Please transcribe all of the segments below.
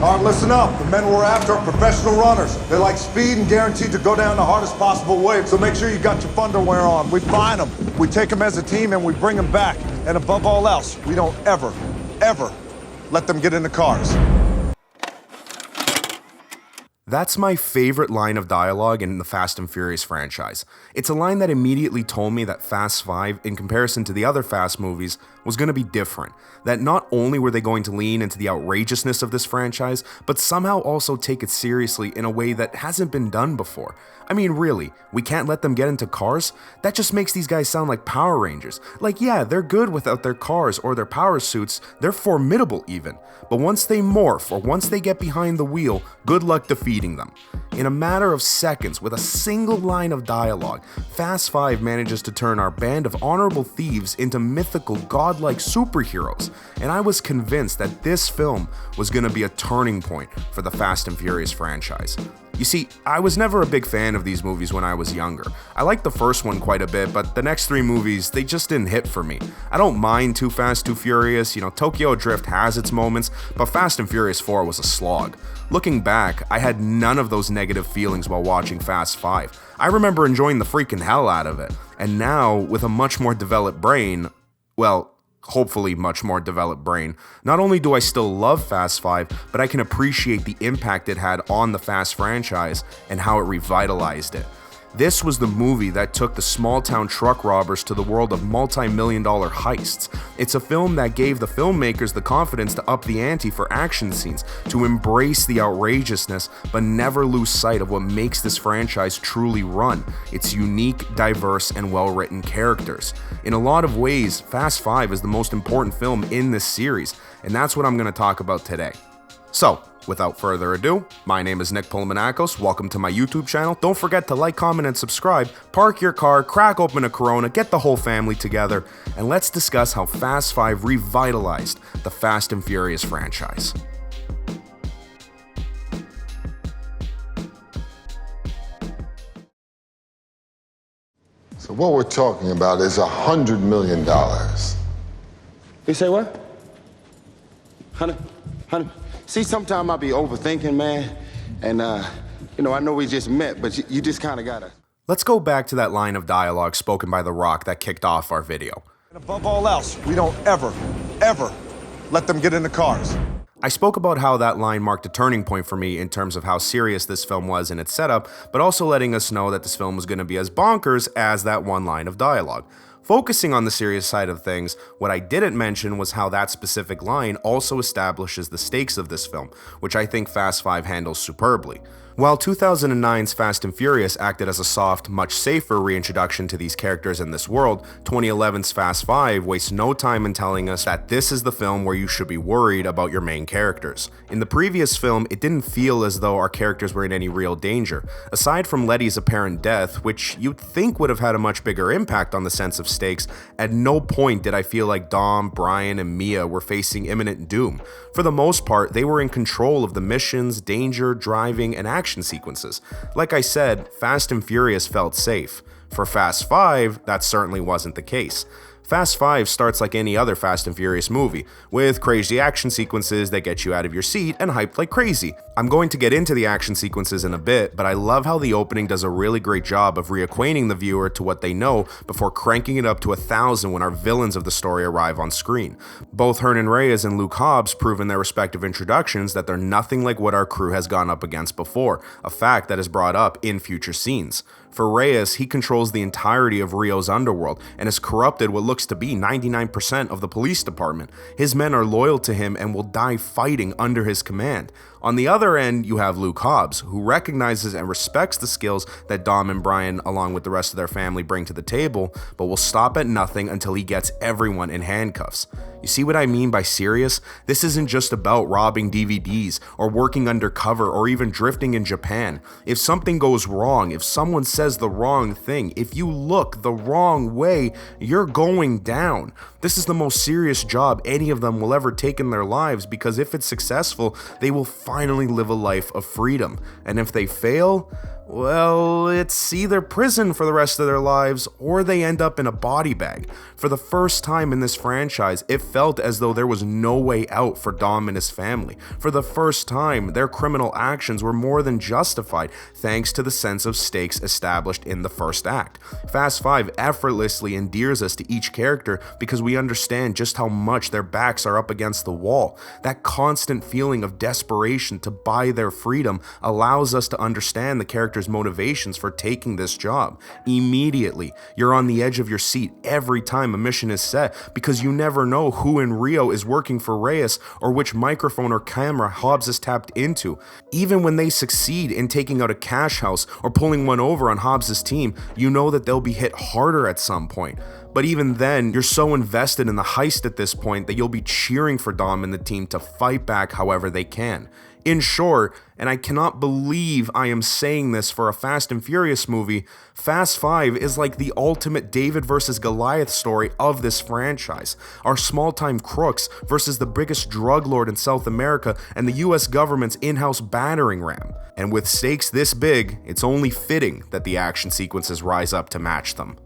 All right, listen up. The men we're after are professional runners. They like speed and guaranteed to go down the hardest possible way, so make sure you got your underwear on. We find them, we take them as a team, and we bring them back. And above all else, we don't ever let them get in the cars. That's my favorite line of dialogue in the Fast and Furious franchise. It's a line that immediately told me that Fast 5, in comparison to the other Fast movies, was going to be different. That not only were they going to lean into the outrageousness of this franchise, but somehow also take it seriously in a way that hasn't been done before. I mean, really, we can't let them get into cars? That just makes these guys sound like Power Rangers. Like, yeah, they're good without their cars or their power suits, they're formidable even. But once they morph or once they get behind the wheel, good luck defeating them. In a matter of seconds, with a single line of dialogue, Fast 5 manages to turn our band of honorable thieves into mythical, godlike superheroes. And I was convinced that this film was going to be a turning point for the Fast and Furious franchise. You see, I was never a big fan of these movies when I was younger. I liked the first one quite a bit, but the next three movies, they just didn't hit for me. I don't mind Too Fast, Too Furious, Tokyo Drift has its moments, but Fast and Furious 4 was a slog. Looking back, I had none of those negative feelings while watching Fast 5. I remember enjoying the freaking hell out of it. And now, with a much more developed brain, well, hopefully much more developed brain, not only do I still love Fast 5, but I can appreciate the impact it had on the Fast franchise and how it revitalized it. This was the movie that took the small-town truck robbers to the world of multi-million-dollar heists. It's a film that gave the filmmakers the confidence to up the ante for action scenes, to embrace the outrageousness, but never lose sight of what makes this franchise truly run: its unique, diverse, and well-written characters. In a lot of ways, Fast 5 is the most important film in this series, and that's what I'm going to talk about today. So, without further ado, my name is Nick Pulmanakos. Welcome to my YouTube channel. Don't forget to like, comment, and subscribe. Park your car, crack open a Corona, get the whole family together, and let's discuss how Fast 5 revitalized the Fast and Furious franchise. So what we're talking about is $100 million. You say what? 100. See, sometimes I be overthinking, man. And, I know we just met, but you just kind of gotta. Let's go back to that line of dialogue spoken by The Rock that kicked off our video. And above all else, we don't ever let them get in the cars. I spoke about how that line marked a turning point for me in terms of how serious this film was in its setup, but also letting us know that this film was going to be as bonkers as that one line of dialogue. Focusing on the serious side of things, what I didn't mention was how that specific line also establishes the stakes of this film, which I think Fast 5 handles superbly. While 2009's Fast and Furious acted as a soft, much safer reintroduction to these characters in this world, 2011's Fast 5 wastes no time in telling us that this is the film where you should be worried about your main characters. In the previous film, it didn't feel as though our characters were in any real danger. Aside from Letty's apparent death, which you'd think would have had a much bigger impact on the sense of stakes, at no point did I feel like Dom, Brian, and Mia were facing imminent doom. For the most part, they were in control of the missions, danger, driving, and action sequences. Like I said, Fast and Furious felt safe. For Fast 5, that certainly wasn't the case. Fast 5 starts like any other Fast and Furious movie, with crazy action sequences that get you out of your seat and hyped like crazy. I'm going to get into the action sequences in a bit, but I love how the opening does a really great job of reacquainting the viewer to what they know before cranking it up to 1,000 when our villains of the story arrive on screen. Both Hernan Reyes and Luke Hobbs prove in their respective introductions that they're nothing like what our crew has gone up against before, a fact that is brought up in future scenes. For Reyes, he controls the entirety of Rio's underworld and has corrupted what looks to be 99% of the police department. His men are loyal to him and will die fighting under his command. On the other end, you have Luke Hobbs, who recognizes and respects the skills that Dom and Brian, along with the rest of their family, bring to the table, but will stop at nothing until he gets everyone in handcuffs. You see what I mean by serious? This isn't just about robbing DVDs, or working undercover, or even drifting in Japan. If something goes wrong, if someone says the wrong thing, if you look the wrong way, you're going down. This is the most serious job any of them will ever take in their lives, because if it's successful, they will finally live a life of freedom. And if they fail, well, it's either prison for the rest of their lives or they end up in a body bag. For the first time in this franchise, it felt as though there was no way out for Dom and his family. For the first time, their criminal actions were more than justified thanks to the sense of stakes established in the first act. Fast 5 effortlessly endears us to each character because we understand just how much their backs are up against the wall. That constant feeling of desperation to buy their freedom allows us to understand the characters' motivations for taking this job. Immediately, you're on the edge of your seat every time a mission is set, because you never know who in Rio is working for Reyes or which microphone or camera Hobbs is tapped into. Even when they succeed in taking out a cash house or pulling one over on Hobbs' team, you know that they'll be hit harder at some point. But even then, you're so invested in the heist at this point that you'll be cheering for Dom and the team to fight back however they can. In short, and I cannot believe I am saying this for a Fast and Furious movie, Fast 5 is like the ultimate David versus Goliath story of this franchise. Our small-time crooks versus the biggest drug lord in South America and the US government's in-house battering ram. And with stakes this big, it's only fitting that the action sequences rise up to match them.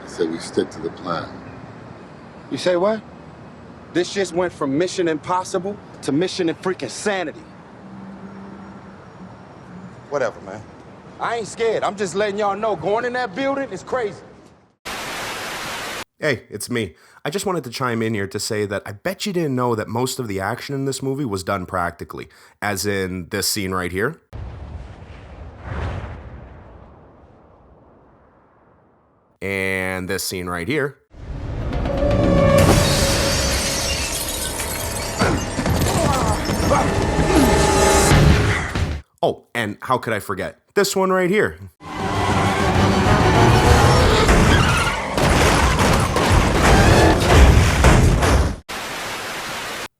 Say we stick to the plan. You say what? This just went from Mission Impossible to Mission and freaking Sanity. Whatever, man. I ain't scared. I'm just letting y'all know going in that building is crazy. Hey, it's me. I just wanted to chime in here to say that I bet you didn't know that most of the action in this movie was done practically, as in this scene right here. And this scene right here. Oh, and how could I forget? This one right here.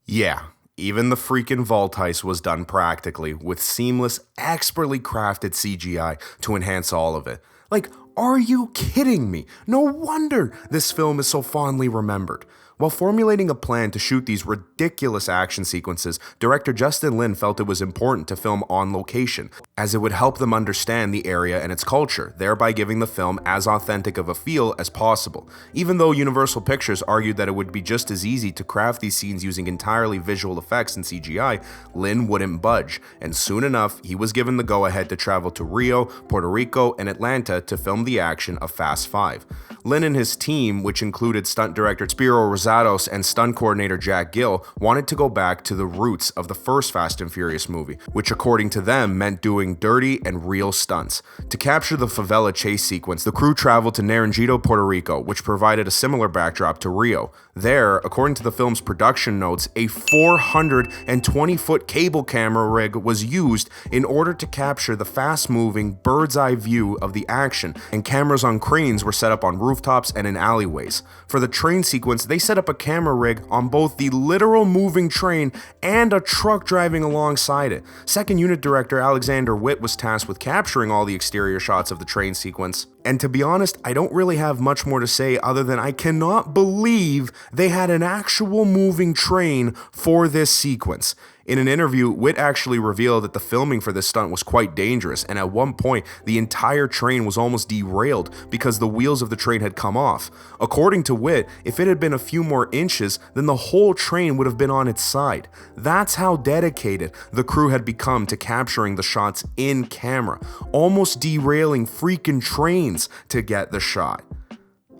Yeah, even the freaking vault heist was done practically, with seamless, expertly crafted CGI to enhance all of it. Like, are you kidding me? No wonder this film is so fondly remembered. While formulating a plan to shoot these ridiculous action sequences, director Justin Lin felt it was important to film on location, as it would help them understand the area and its culture, thereby giving the film as authentic of a feel as possible. Even though Universal Pictures argued that it would be just as easy to craft these scenes using entirely visual effects and CGI, Lin wouldn't budge, and soon enough, he was given the go-ahead to travel to Rio, Puerto Rico, and Atlanta to film the action of Fast 5. Lin and his team, which included stunt director Spiro Rosatos and stunt coordinator Jack Gill, wanted to go back to the roots of the first Fast and Furious movie, which according to them meant doing dirty and real stunts. To capture the favela chase sequence, the crew traveled to Naranjito, Puerto Rico, which provided a similar backdrop to Rio. There, according to the film's production notes, a 420-foot cable camera rig was used in order to capture the fast-moving bird's-eye view of the action, and cameras on cranes were set up on rooftops and in alleyways. For the train sequence, they set up a camera rig on both the literal moving train and a truck driving alongside it. Second unit director Alexander Witt was tasked with capturing all the exterior shots of the train sequence. And to be honest, I don't really have much more to say other than I cannot believe they had an actual moving train for this sequence. In an interview, Witt actually revealed that the filming for this stunt was quite dangerous, and at one point, the entire train was almost derailed because the wheels of the train had come off. According to Witt, if it had been a few more inches, then the whole train would have been on its side. That's how dedicated the crew had become to capturing the shots in camera, almost derailing freaking trains to get the shot.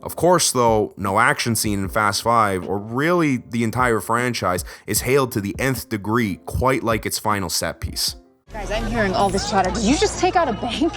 Of course, though, no action scene in Fast 5, or really the entire franchise, is hailed to the nth degree, quite like its final set piece. Guys, I'm hearing all this chatter. Did you just take out a bank?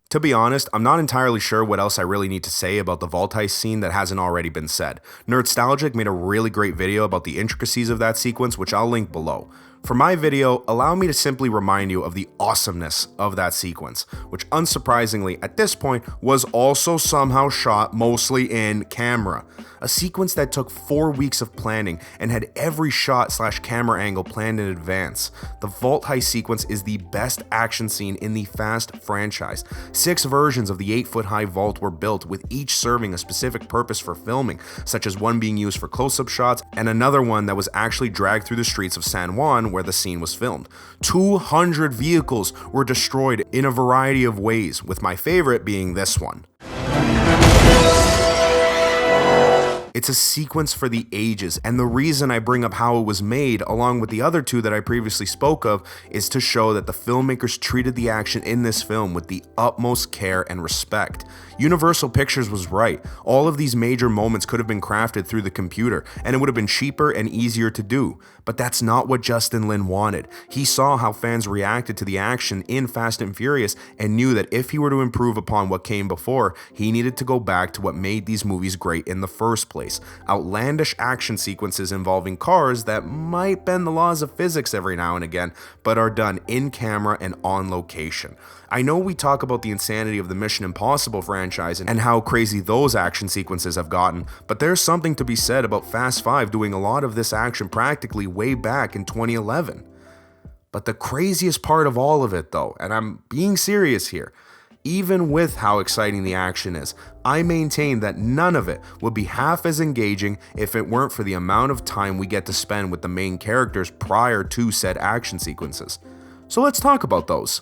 To be honest, I'm not entirely sure what else I really need to say about the vault heist scene that hasn't already been said. Nerdstalgic made a really great video about the intricacies of that sequence, which I'll link below. For my video, allow me to simply remind you of the awesomeness of that sequence, which unsurprisingly at this point was also somehow shot mostly in camera. A sequence that took 4 weeks of planning and had every shot/camera angle planned in advance. The vault heist sequence is the best action scene in the Fast franchise. 6 versions of the 8-foot-high vault were built, with each serving a specific purpose for filming, such as one being used for close-up shots and another one that was actually dragged through the streets of San Juan where the scene was filmed. 200 vehicles were destroyed in a variety of ways, with my favorite being this one. It's a sequence for the ages, and the reason I bring up how it was made, along with the other 2 that I previously spoke of, is to show that the filmmakers treated the action in this film with the utmost care and respect. Universal Pictures was right. All of these major moments could have been crafted through the computer, and it would have been cheaper and easier to do. But that's not what Justin Lin wanted. He saw how fans reacted to the action in Fast and Furious and knew that if he were to improve upon what came before, he needed to go back to what made these movies great in the first place. Outlandish action sequences involving cars that might bend the laws of physics every now and again, but are done in camera and on location. I know we talk about the insanity of the Mission Impossible franchise and how crazy those action sequences have gotten, but there's something to be said about Fast 5 doing a lot of this action practically way back in 2011. But the craziest part of all of it though, and I'm being serious here, even with how exciting the action is, I maintain that none of it would be half as engaging if it weren't for the amount of time we get to spend with the main characters prior to said action sequences. So let's talk about those.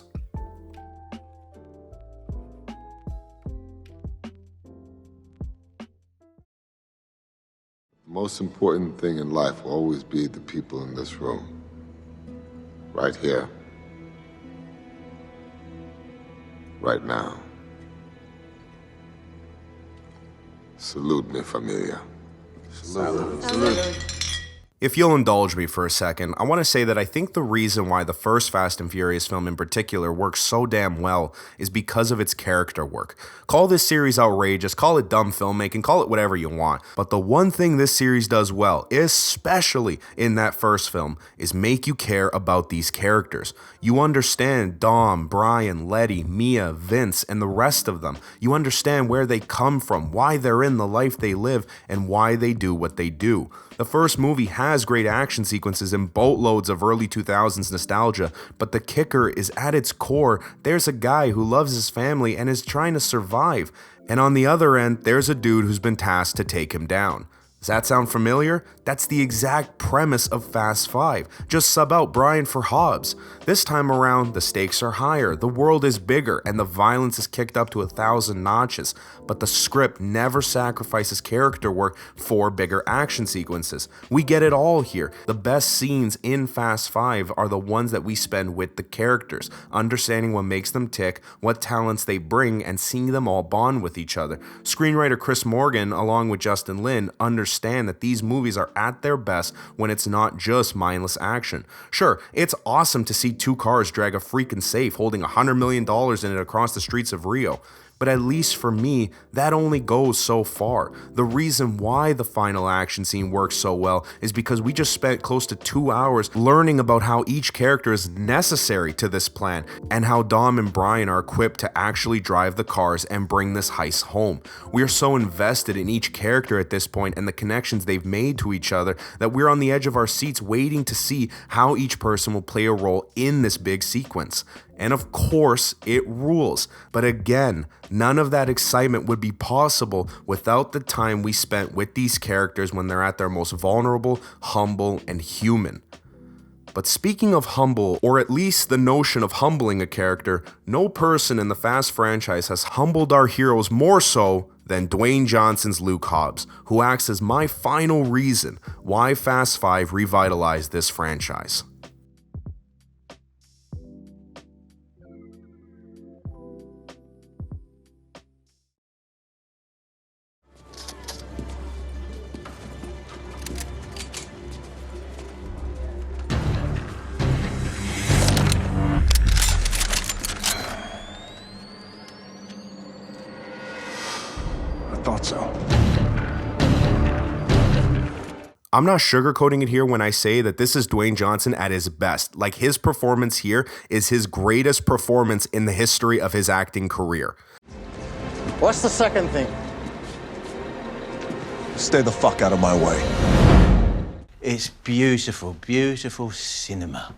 The most important thing in life will always be the people in this room. Right here. Right now. Salute me, familia. Salute. If you'll indulge me for a second, I want to say that I think the reason why the first Fast and Furious film in particular works so damn well is because of its character work. Call this series outrageous, call it dumb filmmaking, call it whatever you want, but the one thing this series does well, especially in that first film, is make you care about these characters. You understand Dom, Brian, Letty, Mia, Vince, and the rest of them. You understand where they come from, why they're in the life they live, and why they do what they do. The first movie has great action sequences and boatloads of early 2000s nostalgia, but the kicker is at its core, there's a guy who loves his family and is trying to survive. And on the other end, there's a dude who's been tasked to take him down. Does that sound familiar? That's the exact premise of Fast 5. Just sub out Brian for Hobbs. This time around, the stakes are higher, the world is bigger, and the violence is kicked up to 1,000 notches. But the script never sacrifices character work for bigger action sequences. We get it all here. The best scenes in Fast 5 are the ones that we spend with the characters, understanding what makes them tick, what talents they bring, and seeing them all bond with each other. Screenwriter Chris Morgan, along with Justin Lin, understand that these movies are at their best when it's not just mindless action. Sure, it's awesome to see 2 cars drag a freaking safe holding $100 million in it across the streets of Rio. But at least for me, that only goes so far. The reason why the final action scene works so well is because we just spent close to 2 hours learning about how each character is necessary to this plan and how Dom and Brian are equipped to actually drive the cars and bring this heist home. We are so invested in each character at this point and the connections they've made to each other that we're on the edge of our seats waiting to see how each person will play a role in this big sequence. And of course, it rules. But again, none of that excitement would be possible without the time we spent with these characters when they're at their most vulnerable, humble, and human. But speaking of humble, or at least the notion of humbling a character, no person in the Fast franchise has humbled our heroes more so than Dwayne Johnson's Luke Hobbs, who acts as my final reason why Fast 5 revitalized this franchise. Thought so. I'm not sugarcoating it here when I say that this is Dwayne Johnson at his best. Like, his performance here is his greatest performance in the history of his acting career. What's the second thing? Stay the fuck out of my way. It's beautiful, beautiful cinema.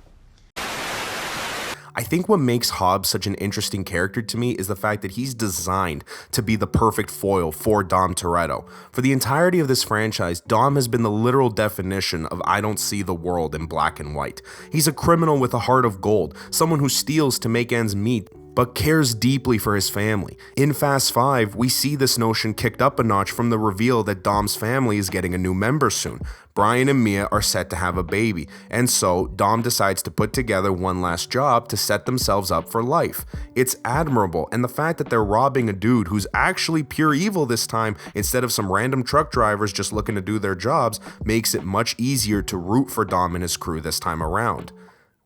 I think what makes Hobbs such an interesting character to me is the fact that he's designed to be the perfect foil for Dom Toretto. For the entirety of this franchise, Dom has been the literal definition of I don't see the world in black and white. He's a criminal with a heart of gold, someone who steals to make ends meet, but cares deeply for his family. In Fast 5, we see this notion kicked up a notch from the reveal that Dom's family is getting a new member soon. Brian and Mia are set to have a baby, and so Dom decides to put together one last job to set themselves up for life. It's admirable, and the fact that they're robbing a dude who's actually pure evil this time instead of some random truck drivers just looking to do their jobs makes it much easier to root for Dom and his crew this time around.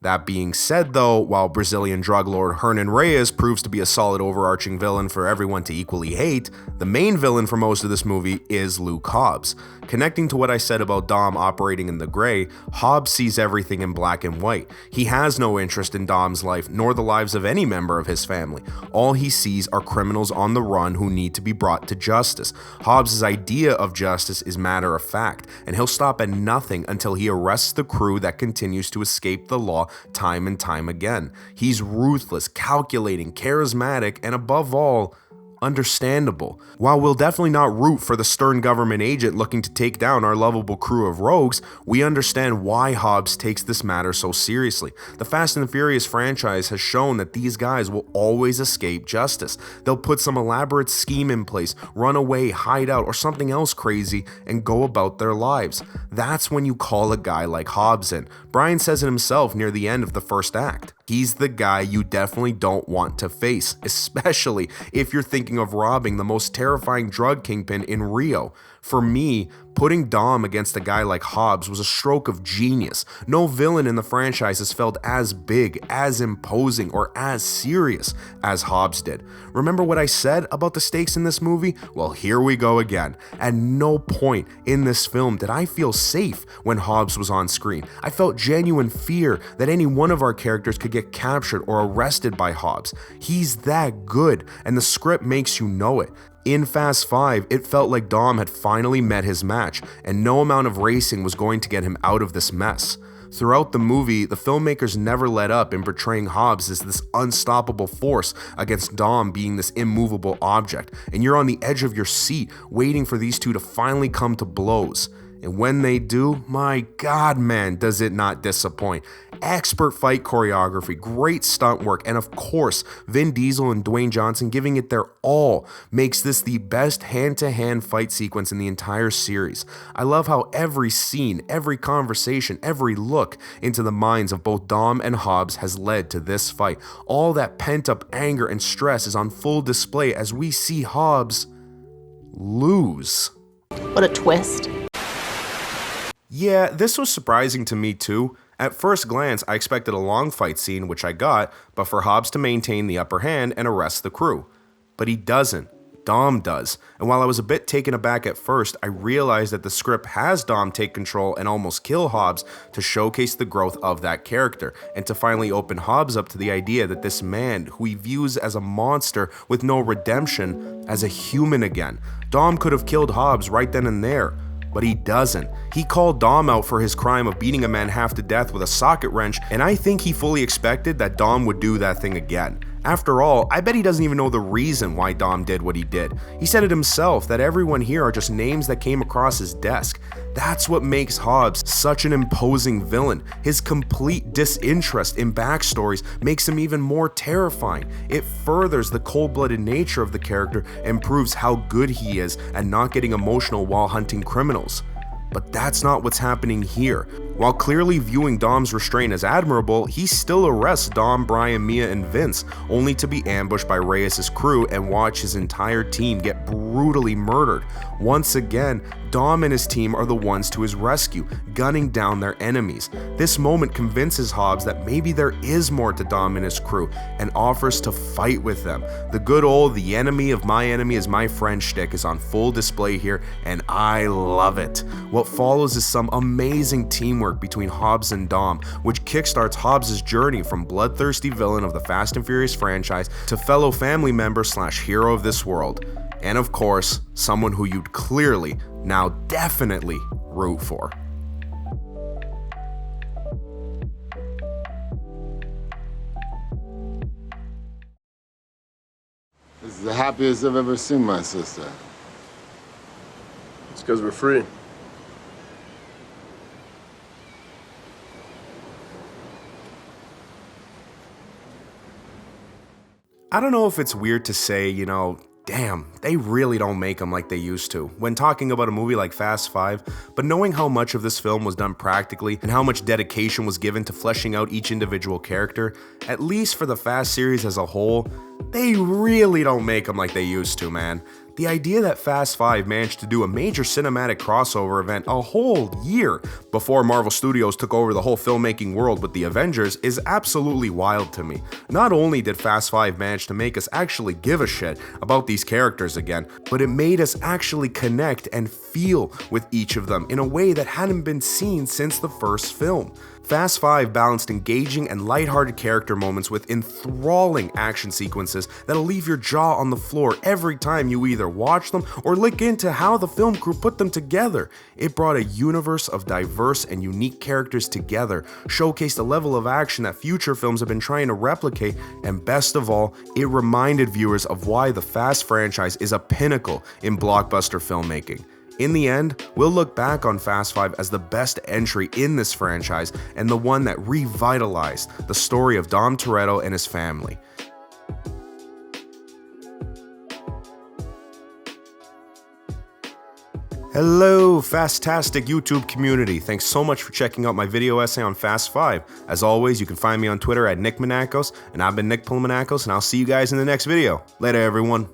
That being said though, while Brazilian drug lord Hernan Reyes proves to be a solid overarching villain for everyone to equally hate, the main villain for most of this movie is Luke Hobbs. Connecting to what I said about Dom operating in the gray, Hobbs sees everything in black and white. He has no interest in Dom's life, nor the lives of any member of his family. All he sees are criminals on the run who need to be brought to justice. Hobbs' idea of justice is matter of fact, and he'll stop at nothing until he arrests the crew that continues to escape the law time and time again. He's ruthless, calculating, charismatic, and above all, understandable. While we'll definitely not root for the stern government agent looking to take down our lovable crew of rogues, we understand why Hobbs takes this matter so seriously. The Fast and Furious franchise has shown that these guys will always escape justice. They'll put some elaborate scheme in place, run away, hide out, or something else crazy, and go about their lives. That's when you call a guy like Hobbs in. Brian says it himself near the end of the first act. He's the guy you definitely don't want to face, especially if you're thinking of robbing the most terrifying drug kingpin in Rio. For me, putting Dom against a guy like Hobbs was a stroke of genius. No villain in the franchise has felt as big, as imposing, or as serious as Hobbs did. Remember what I said about the stakes in this movie? Well, here we go again. At no point in this film did I feel safe when Hobbs was on screen. I felt genuine fear that any one of our characters could get captured or arrested by Hobbs. He's that good, and the script makes you know it. In Fast 5, it felt like Dom had finally met his match, and no amount of racing was going to get him out of this mess. Throughout the movie, the filmmakers never let up in portraying Hobbs as this unstoppable force against Dom being this immovable object, and you're on the edge of your seat waiting for these two to finally come to blows. And when they do, my God, man, does it not disappoint. Expert fight choreography, great stunt work, and of course, Vin Diesel and Dwayne Johnson giving it their all makes this the best hand-to-hand fight sequence in the entire series. I love how every scene, every conversation, every look into the minds of both Dom and Hobbs has led to this fight. All that pent-up anger and stress is on full display as we see Hobbs lose. What a twist. Yeah, this was surprising to me too. At first glance, I expected a long fight scene, which I got, but for Hobbs to maintain the upper hand and arrest the crew. But he doesn't. Dom does. And while I was a bit taken aback at first, I realized that the script has Dom take control and almost kill Hobbs to showcase the growth of that character, and to finally open Hobbs up to the idea that this man, who he views as a monster with no redemption, as a human again. Dom could have killed Hobbs right then and there, but he doesn't. He called Dom out for his crime of beating a man half to death with a socket wrench, and I think he fully expected that Dom would do that thing again. After all, I bet he doesn't even know the reason why Dom did what he did. He said it himself, that everyone here are just names that came across his desk. That's what makes Hobbs such an imposing villain. His complete disinterest in backstories makes him even more terrifying. It furthers the cold-blooded nature of the character and proves how good he is at not getting emotional while hunting criminals. But that's not what's happening here. While clearly viewing Dom's restraint as admirable, he still arrests Dom, Brian, Mia, and Vince, only to be ambushed by Reyes' crew and watch his entire team get brutally murdered. Once again, Dom and his team are the ones to his rescue, gunning down their enemies. This moment convinces Hobbs that maybe there is more to Dom and his crew, and offers to fight with them. The good old "the enemy of my enemy is my friend" shtick is on full display here, and I love it. What what follows is some amazing teamwork between Hobbs and Dom, which kickstarts Hobbs' journey from bloodthirsty villain of the Fast and Furious franchise to fellow family member / hero of this world. And of course, someone who you'd clearly, now definitely, root for. This is the happiest I've ever seen my sister. It's because we're free. I don't know if it's weird to say, damn, they really don't make them like they used to when talking about a movie like Fast 5, but knowing how much of this film was done practically and how much dedication was given to fleshing out each individual character, at least for the Fast series as a whole, they really don't make them like they used to, man. The idea that Fast 5 managed to do a major cinematic crossover event a whole year before Marvel Studios took over the whole filmmaking world with the Avengers is absolutely wild to me. Not only did Fast 5 manage to make us actually give a shit about these characters again, but it made us actually connect and feel with each of them in a way that hadn't been seen since the first film. Fast 5 balanced engaging and lighthearted character moments with enthralling action sequences that'll leave your jaw on the floor every time you either watch them or look into how the film crew put them together. It brought a universe of diverse and unique characters together, showcased a level of action that future films have been trying to replicate, and best of all, it reminded viewers of why the Fast franchise is a pinnacle in blockbuster filmmaking. In the end, we'll look back on Fast 5 as the best entry in this franchise and the one that revitalized the story of Dom Toretto and his family. Hello, Fastastic YouTube community. Thanks so much for checking out my video essay on Fast 5. As always, you can find me on Twitter at Nick Manakos, and I've been Nick Manakos, and I'll see you guys in the next video. Later, everyone.